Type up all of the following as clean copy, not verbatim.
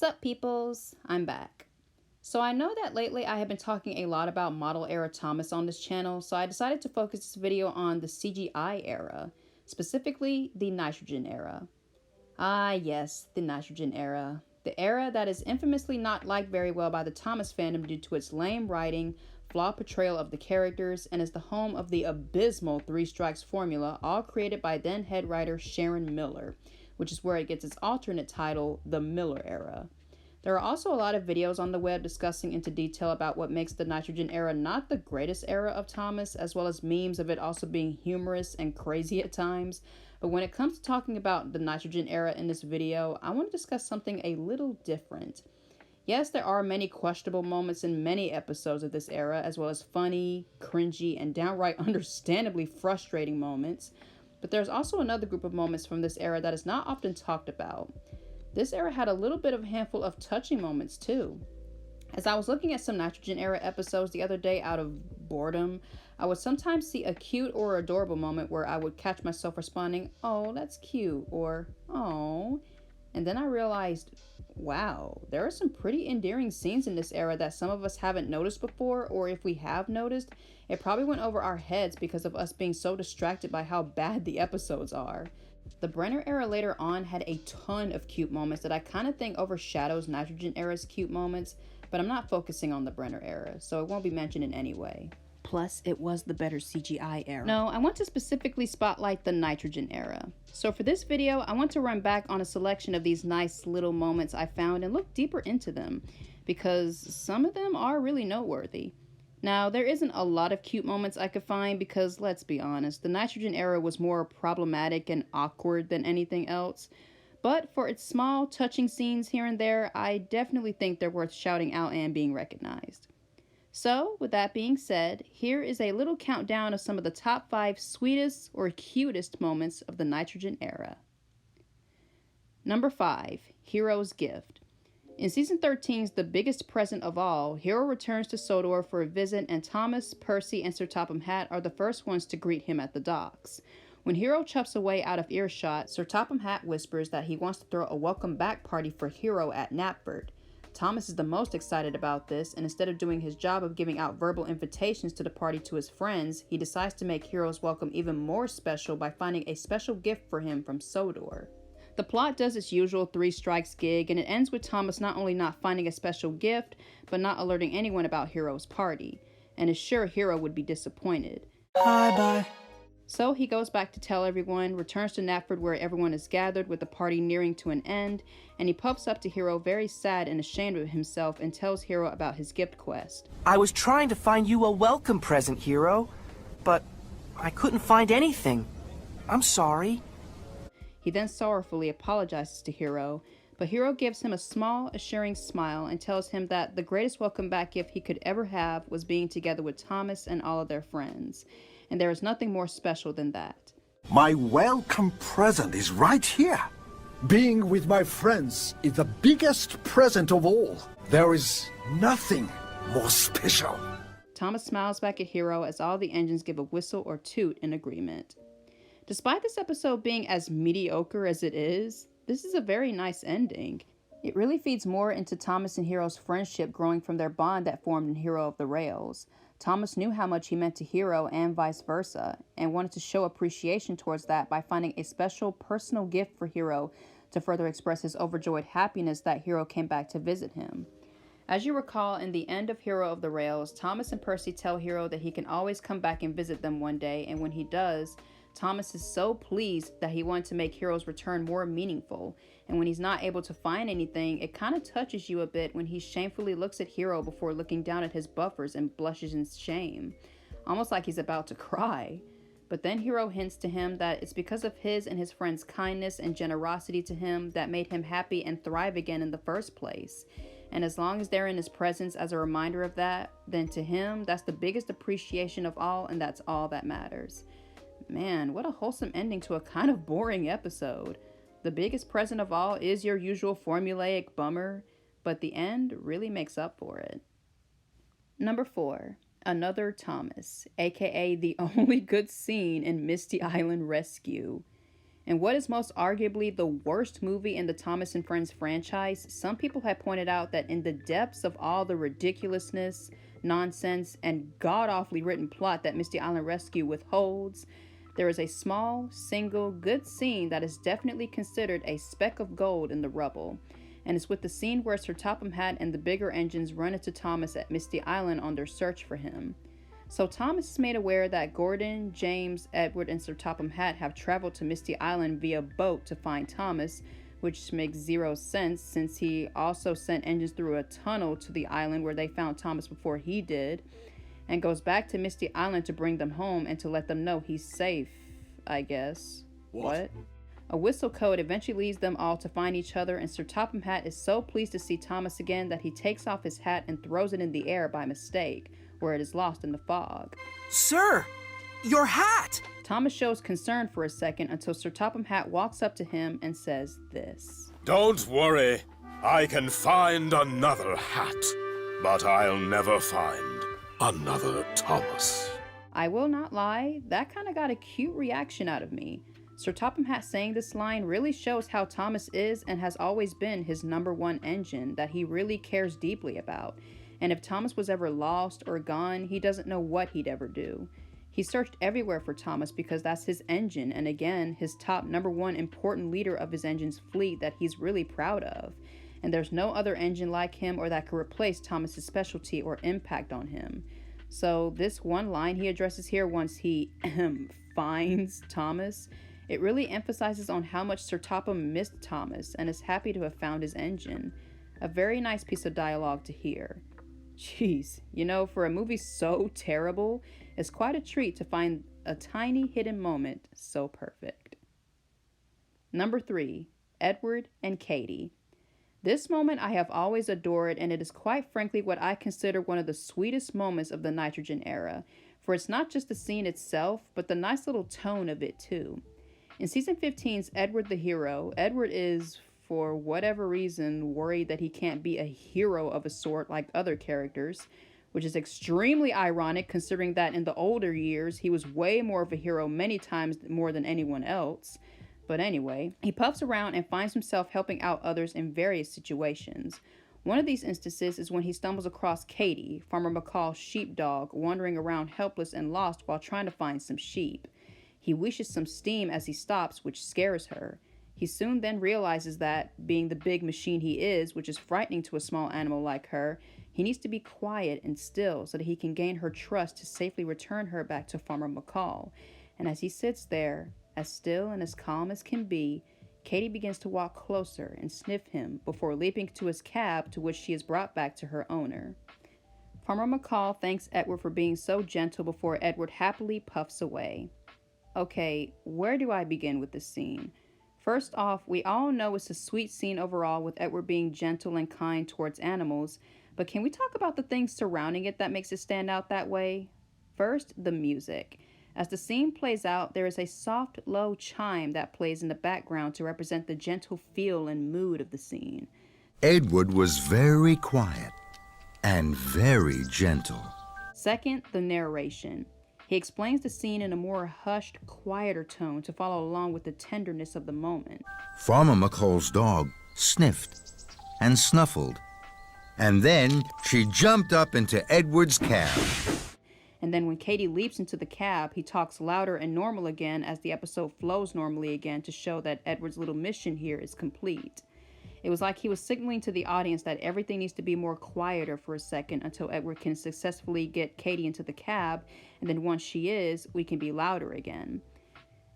Sup peoples, I'm back. So I know that lately I have been talking a lot about model era Thomas on this channel, so I decided to focus this video on the CGI era, specifically the nitrogen era. Ah yes, the nitrogen era. The era that is infamously not liked very well by the Thomas fandom due to its lame writing, flawed portrayal of the characters, and is the home of the abysmal Three Strikes formula, all created by then head writer Sharon Miller, which is where it gets its alternate title, the Miller era. There are also a lot of videos on the web discussing into detail about what makes the nitrogen era not the greatest era of Thomas, as well as memes of it also being humorous and crazy at times. But when it comes to talking about the nitrogen era in this video, I want to discuss something a little different. Yes, there are many questionable moments in many episodes of this era, as well as funny, cringy, and downright understandably frustrating moments. But there's also another group of moments from this era that is not often talked about. This era had a little bit of a handful of touching moments too. As I was looking at some nitrogen era episodes the other day out of boredom, I would sometimes see a cute or adorable moment where I would catch myself responding, "Oh, that's cute," or "Oh." And then I realized, wow, there are some pretty endearing scenes in this era that some of us haven't noticed before, or if we have noticed, it probably went over our heads because of us being so distracted by how bad the episodes are. The Brenner era later on had a ton of cute moments that I kind of think overshadows Nitrogen era's cute moments, but I'm not focusing on the Brenner era, so it won't be mentioned in any way. Plus, it was the better CGI era. No, I want to specifically spotlight the Nitrogen era. So for this video, I want to run back on a selection of these nice little moments I found and look deeper into them, because some of them are really noteworthy. Now, there isn't a lot of cute moments I could find because, let's be honest, the Nitrogen era was more problematic and awkward than anything else. But for its small, touching scenes here and there, I definitely think they're worth shouting out and being recognized. So, with that being said, here is a little countdown of some of the top 5 sweetest or cutest moments of the Nitrogen era. Number 5, Hiro's Gift. In Season 13's The Biggest Present of All, Hiro returns to Sodor for a visit, and Thomas, Percy, and Sir Topham Hatt are the first ones to greet him at the docks. When Hiro chuffs away out of earshot, Sir Topham Hatt whispers that he wants to throw a welcome back party for Hiro at Knapford. Thomas is the most excited about this, and instead of doing his job of giving out verbal invitations to the party to his friends, he decides to make Hiro's welcome even more special by finding a special gift for him from Sodor. The plot does its usual Three Strikes gig, and it ends with Thomas not only not finding a special gift, but not alerting anyone about Hiro's party, and is sure Hiro would be disappointed. Bye. So he goes back to tell everyone, returns to Knapford where everyone is gathered with the party nearing to an end, and he puffs up to Hiro very sad and ashamed of himself and tells Hiro about his gift quest. I was trying to find you a welcome present, Hiro, but I couldn't find anything. I'm sorry. He then sorrowfully apologizes to Hiro, but Hiro gives him a small, assuring smile and tells him that the greatest welcome back gift he could ever have was being together with Thomas and all of their friends, and there is nothing more special than that. My welcome present is right here. Being with my friends is the biggest present of all. There is nothing more special. Thomas smiles back at Hiro as all the engines give a whistle or toot in agreement. Despite this episode being as mediocre as it is, this is a very nice ending. It really feeds more into Thomas and Hiro's friendship growing from their bond that formed in Hero of the Rails. Thomas knew how much he meant to Hiro and vice versa, and wanted to show appreciation towards that by finding a special personal gift for Hiro to further express his overjoyed happiness that Hiro came back to visit him. As you recall, in the end of Hero of the Rails, Thomas and Percy tell Hiro that he can always come back and visit them one day, and when he does, Thomas is so pleased that he wanted to make Hiro's return more meaningful, and when he's not able to find anything, it kind of touches you a bit when he shamefully looks at Hiro before looking down at his buffers and blushes in shame, almost like he's about to cry. But then Hiro hints to him that it's because of his and his friend's kindness and generosity to him that made him happy and thrive again in the first place. And as long as they're in his presence as a reminder of that, then to him, that's the biggest appreciation of all, and that's all that matters. Man, what a wholesome ending to a kind of boring episode. The biggest present of all is your usual formulaic bummer, but the end really makes up for it. Number 4, Another Thomas, aka the only good scene in Misty Island Rescue. In what is most arguably the worst movie in the Thomas and Friends franchise, some people have pointed out that in the depths of all the ridiculousness, nonsense, and god-awfully written plot that Misty Island Rescue withholds, there is a small, single, good scene that is definitely considered a speck of gold in the rubble, and it's with the scene where Sir Topham Hatt and the bigger engines run into Thomas at Misty Island on their search for him. So Thomas is made aware that Gordon, James, Edward, and Sir Topham Hatt have traveled to Misty Island via boat to find Thomas, which makes zero sense since he also sent engines through a tunnel to the island where they found Thomas before he did, and goes back to Misty Island to bring them home and to let them know he's safe, I guess. What? A whistle code eventually leads them all to find each other, and Sir Topham Hatt is so pleased to see Thomas again that he takes off his hat and throws it in the air by mistake, where it is lost in the fog. Sir, your hat! Thomas shows concern for a second until Sir Topham Hatt walks up to him and says this. Don't worry, I can find another hat, but I'll never find another Thomas. I will not lie, that kind of got a cute reaction out of me. Sir Topham Hatt saying this line really shows how Thomas is and has always been his number one engine that he really cares deeply about. And if Thomas was ever lost or gone, he doesn't know what he'd ever do. He searched everywhere for Thomas because that's his engine, and again, his top number one important leader of his engine's fleet that he's really proud of. And there's no other engine like him or that could replace Thomas's specialty or impact on him. So this one line he addresses here once he finds Thomas, it really emphasizes on how much Sir Topham missed Thomas and is happy to have found his engine. A very nice piece of dialogue to hear. Jeez, you know, for a movie so terrible, it's quite a treat to find a tiny hidden moment so perfect. Number 3, Edward and Katie. This moment I have always adored, and it is quite frankly what I consider one of the sweetest moments of the Nitrogen era, for it's not just the scene itself, but the nice little tone of it too. In season 15's Edward the Hero, Edward is, for whatever reason, worried that he can't be a hero of a sort like other characters, which is extremely ironic considering that in the older years he was way more of a hero many times more than anyone else. But anyway, he puffs around and finds himself helping out others in various situations. One of these instances is when he stumbles across Katie, Farmer McCall's sheepdog, wandering around helpless and lost while trying to find some sheep. He wishes some steam as he stops, which scares her. He soon then realizes that, being the big machine he is, which is frightening to a small animal like her, he needs to be quiet and still so that he can gain her trust to safely return her back to Farmer McCall. And as he sits there, as still and as calm as can be, Katie begins to walk closer and sniff him before leaping to his cab, to which she is brought back to her owner. Farmer McCall thanks Edward for being so gentle before Edward happily puffs away. Okay, where do I begin with this scene? First off, we all know it's a sweet scene overall with Edward being gentle and kind towards animals, but can we talk about the things surrounding it that makes it stand out that way? First, the music. As the scene plays out, there is a soft, low chime that plays in the background to represent the gentle feel and mood of the scene. Edward was very quiet and very gentle. Second, the narration. He explains the scene in a more hushed, quieter tone to follow along with the tenderness of the moment. Farmer McCall's dog sniffed and snuffled, and then she jumped up into Edward's cab. And then when Katie leaps into the cab, he talks louder and normal again as the episode flows normally again to show that Edward's little mission here is complete. It was like he was signaling to the audience that everything needs to be more quieter for a second until Edward can successfully get Katie into the cab, and then once she is, we can be louder again.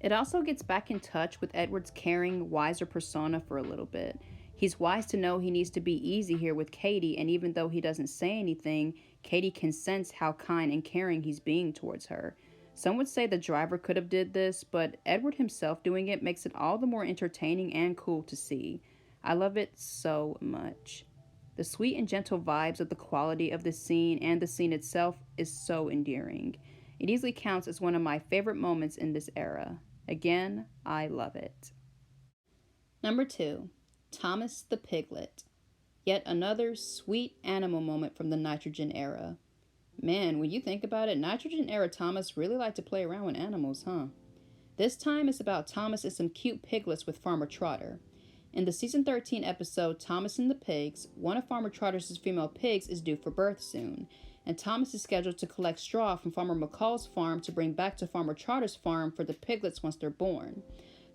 It also gets back in touch with Edward's caring, wiser persona for a little bit. He's wise to know he needs to be easy here with Katie, and even though he doesn't say anything, Katie can sense how kind and caring he's being towards her. Some would say the driver could have did this, but Edward himself doing it makes it all the more entertaining and cool to see. I love it so much. The sweet and gentle vibes of the quality of the scene and the scene itself is so endearing. It easily counts as one of my favorite moments in this era. Again, I love it. Number 2, Thomas the Piglet. Yet another sweet animal moment from the Nitrogen era. Man, when you think about it, Nitrogen era Thomas really liked to play around with animals, huh? This time it's about Thomas and some cute piglets with Farmer Trotter. In the season 13 episode, Thomas and the Pigs, one of Farmer Trotter's female pigs is due for birth soon, and Thomas is scheduled to collect straw from Farmer McCall's farm to bring back to Farmer Trotter's farm for the piglets once they're born.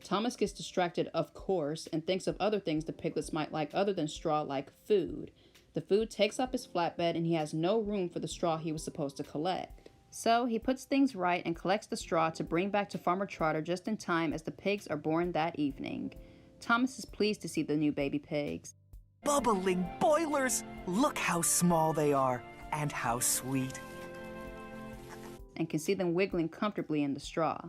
Thomas gets distracted, of course, and thinks of other things the piglets might like other than straw, like food. The food takes up his flatbed and he has no room for the straw he was supposed to collect. So he puts things right and collects the straw to bring back to Farmer Trotter just in time as the pigs are born that evening. Thomas is pleased to see the new baby pigs. Bubbling boilers! Look how small they are, and how sweet. And can see them wiggling comfortably in the straw.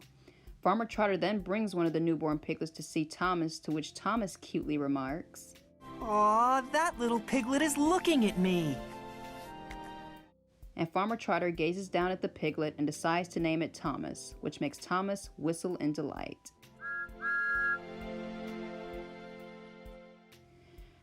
Farmer Trotter then brings one of the newborn piglets to see Thomas, to which Thomas cutely remarks, Aw, that little piglet is looking at me. And Farmer Trotter gazes down at the piglet and decides to name it Thomas, which makes Thomas whistle in delight.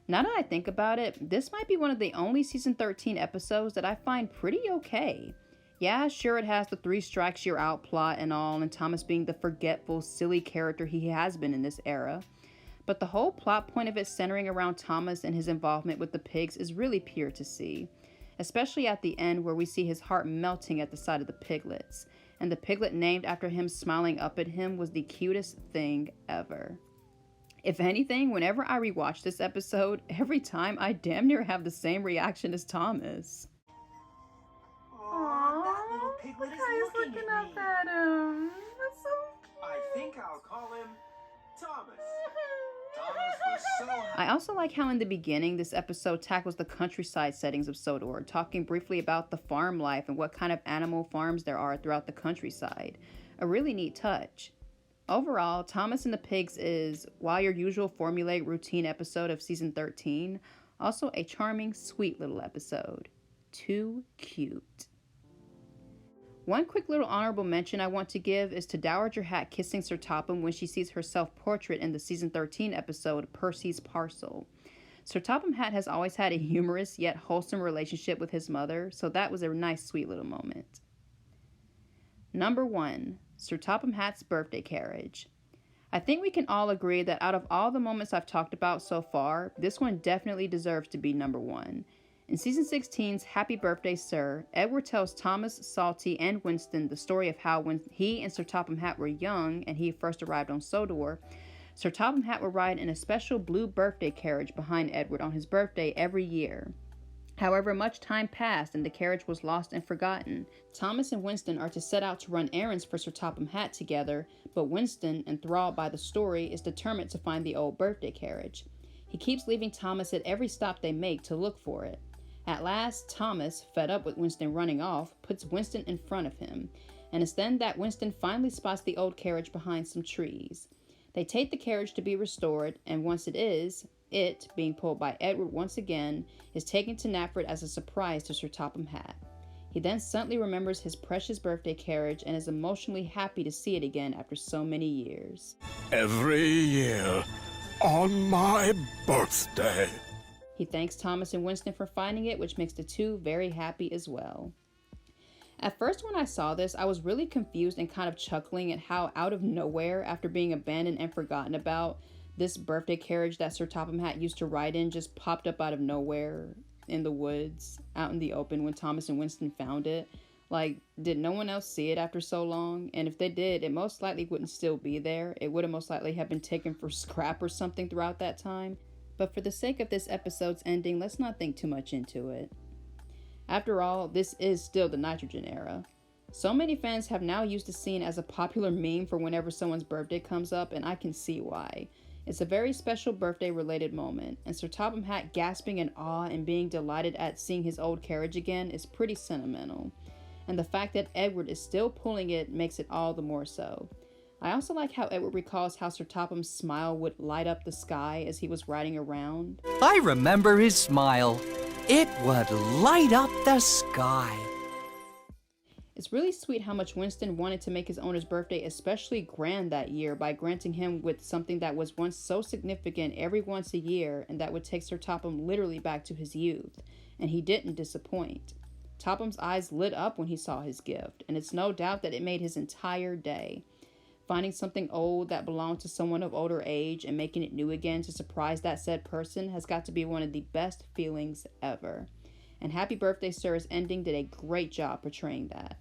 Now that I think about it, this might be one of the only season 13 episodes that I find pretty okay. Yeah, sure, it has the 3 strikes you're out plot and all, and Thomas being the forgetful, silly character he has been in this era. But the whole plot point of it centering around Thomas and his involvement with the pigs is really pure to see. Especially at the end where we see his heart melting at the sight of the piglets. And the piglet named after him smiling up at him was the cutest thing ever. If anything, whenever I rewatch this episode, every time I damn near have the same reaction as Thomas. Aww, that little piglet is looking at me. him. That's so cute. I think I'll call him Thomas. Thomas was so happy. I also like how in the beginning this episode tackles the countryside settings of Sodor, talking briefly about the farm life and what kind of animal farms there are throughout the countryside. A really neat touch. Overall, Thomas and the Pigs is, while your usual formulaic routine episode of season 13, also a charming, sweet little episode. Too cute. One quick little honorable mention I want to give is to Dowager Hatt kissing Sir Topham when she sees her self-portrait in the season 13 episode, Percy's Parcel. Sir Topham Hatt has always had a humorous yet wholesome relationship with his mother, so that was a nice sweet little moment. Number 1. Sir Topham Hatt's birthday carriage. I think we can all agree that out of all the moments I've talked about so far, this one definitely deserves to be number 1. In season 16's Happy Birthday, Sir, Edward tells Thomas, Salty, and Winston the story of how when he and Sir Topham Hatt were young and he first arrived on Sodor, Sir Topham Hatt would ride in a special blue birthday carriage behind Edward on his birthday every year. However, much time passed and the carriage was lost and forgotten. Thomas and Winston are to set out to run errands for Sir Topham Hatt together, but Winston, enthralled by the story, is determined to find the old birthday carriage. He keeps leaving Thomas at every stop they make to look for it. At last, Thomas, fed up with Winston running off, puts Winston in front of him, and it's then that Winston finally spots the old carriage behind some trees. They take the carriage to be restored, and once it is, it, being pulled by Edward once again, is taken to Knapford as a surprise to Sir Topham Hatt. He then suddenly remembers his precious birthday carriage and is emotionally happy to see it again after so many years. Every year, on my birthday. He thanks Thomas and Winston for finding it, which makes the two very happy as well. At first when I saw this, I was really confused and kind of chuckling at how out of nowhere, after being abandoned and forgotten about, this birthday carriage that Sir Topham Hatt used to ride in just popped up out of nowhere in the woods, out in the open when Thomas and Winston found it. Like, did no one else see it after so long? And if they did, it most likely wouldn't still be there. It would have most likely have been taken for scrap or something throughout that time. But for the sake of this episode's ending, let's not think too much into it. After all, this is still the nitrogen era. So many fans have now used the scene as a popular meme for whenever someone's birthday comes up, and I can see why. It's a very special birthday-related moment, and Sir Topham Hatt gasping in awe and being delighted at seeing his old carriage again is pretty sentimental. And the fact that Edward is still pulling it makes it all the more so. I also like how Edward recalls how Sir Topham's smile would light up the sky as he was riding around. I remember his smile. It would light up the sky. It's really sweet how much Winston wanted to make his owner's birthday especially grand that year by granting him with something that was once so significant every once a year and that would take Sir Topham literally back to his youth. And he didn't disappoint. Topham's eyes lit up when he saw his gift, and it's no doubt that it made his entire day. Finding something old that belonged to someone of older age and making it new again to surprise that said person has got to be one of the best feelings ever. And Happy Birthday Sir's ending did a great job portraying that.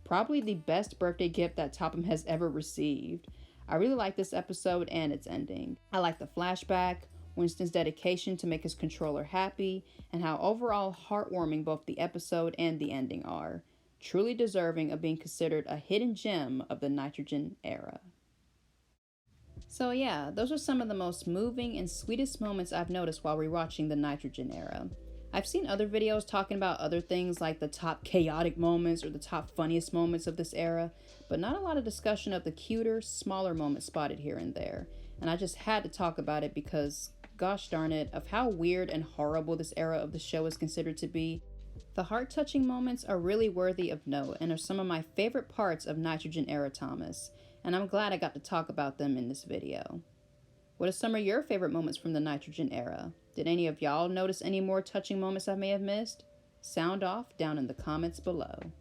Probably the best birthday gift that Topham has ever received. I really like this episode and its ending. I like the flashback, Winston's dedication to make his controller happy, and how overall heartwarming both the episode and the ending are. Truly deserving of being considered a hidden gem of the Nitrogen era. So yeah, those are some of the most moving and sweetest moments I've noticed while rewatching the Nitrogen era. I've seen other videos talking about other things like the top chaotic moments or the top funniest moments of this era, but not a lot of discussion of the cuter, smaller moments spotted here and there. And I just had to talk about it because, gosh darn it, of how weird and horrible this era of the show is considered to be. The heart-touching moments are really worthy of note and are some of my favorite parts of Nitrogen era Thomas, and I'm glad I got to talk about them in this video. What are some of your favorite moments from the Nitrogen era? Did any of y'all notice any more touching moments I may have missed? Sound off down in the comments below.